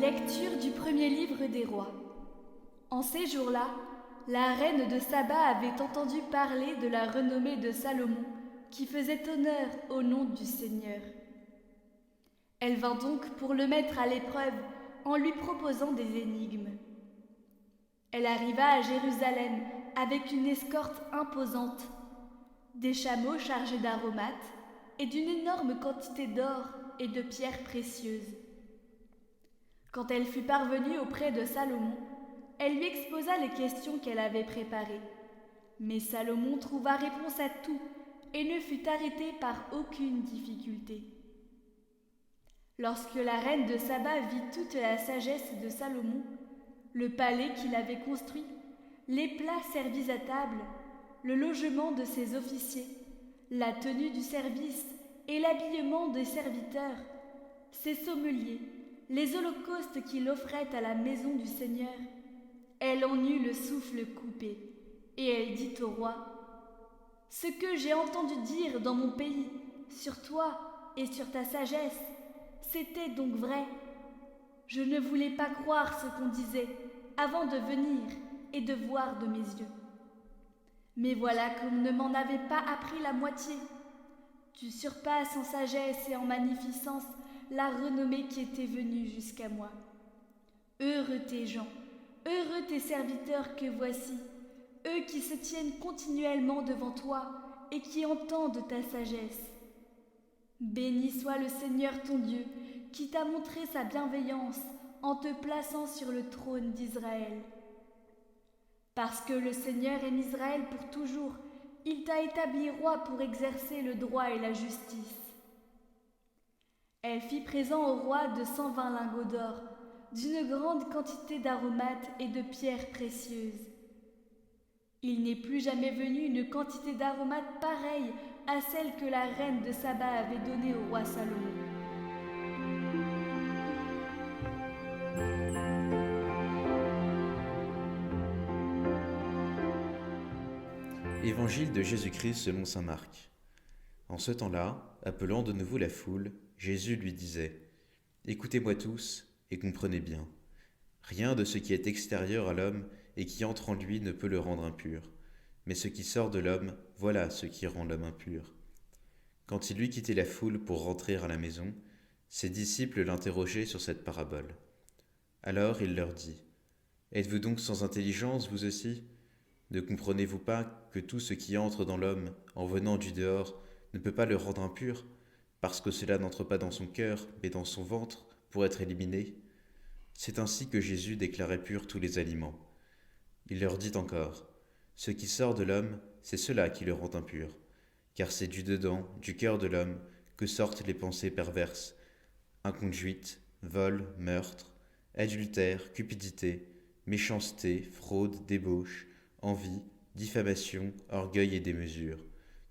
Lecture du premier livre des rois. En ces jours-là, la reine de Saba avait entendu parler de la renommée de Salomon, qui faisait honneur au nom du Seigneur. Elle vint donc pour le mettre à l'épreuve en lui proposant des énigmes. Elle arriva à Jérusalem avec une escorte imposante, des chameaux chargés d'aromates et d'une énorme quantité d'or et de pierres précieuses. Quand elle fut parvenue auprès de Salomon, elle lui exposa les questions qu'elle avait préparées. Mais Salomon trouva réponse à tout et ne fut arrêté par aucune difficulté. Lorsque la reine de Saba vit toute la sagesse de Salomon, le palais qu'il avait construit, les plats servis à table, le logement de ses officiers, la tenue du service et l'habillement des serviteurs, ses sommeliers, les holocaustes qu'il offrait à la maison du Seigneur, elle en eut le souffle coupé, et elle dit au roi : « Ce que j'ai entendu dire dans mon pays, sur toi et sur ta sagesse, c'était donc vrai. Je ne voulais pas croire ce qu'on disait avant de venir et de voir de mes yeux. Mais voilà qu'on ne m'en avait pas appris la moitié. Tu surpasses en sagesse et en magnificence la renommée qui était venue jusqu'à moi. Heureux tes gens, heureux tes serviteurs que voici, eux qui se tiennent continuellement devant toi et qui entendent ta sagesse. Béni soit le Seigneur ton Dieu, qui t'a montré sa bienveillance en te plaçant sur le trône d'Israël. Parce que le Seigneur aime Israël pour toujours, il t'a établi roi pour exercer le droit et la justice. » Elle fit présent au roi de 120 lingots d'or, d'une grande quantité d'aromates et de pierres précieuses. Il n'est plus jamais venu une quantité d'aromates pareille à celle que la reine de Saba avait donnée au roi Salomon. Évangile de Jésus-Christ selon saint Marc. En ce temps-là, appelant de nouveau la foule, Jésus lui disait : « Écoutez-moi tous et comprenez bien. Rien de ce qui est extérieur à l'homme et qui entre en lui ne peut le rendre impur. Mais ce qui sort de l'homme, voilà ce qui rend l'homme impur. » Quand il eut quitté la foule pour rentrer à la maison, ses disciples l'interrogeaient sur cette parabole. Alors il leur dit : « Êtes-vous donc sans intelligence, vous aussi ? Ne comprenez-vous pas que tout ce qui entre dans l'homme, en venant du dehors, ne peut pas le rendre impur, parce que cela n'entre pas dans son cœur, mais dans son ventre, pour être éliminé ? C'est ainsi que Jésus déclarait purs tous les aliments. Il leur dit encore : ce qui sort de l'homme, c'est cela qui le rend impur, car c'est du dedans, du cœur de l'homme, que sortent les pensées perverses, inconduite, vol, meurtre, adultère, cupidité, méchanceté, fraude, débauche, envie, diffamation, orgueil et démesure.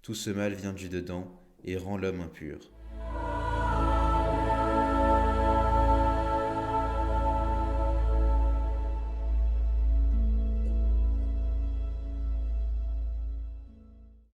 Tout ce mal vient du dedans et rend l'homme impur.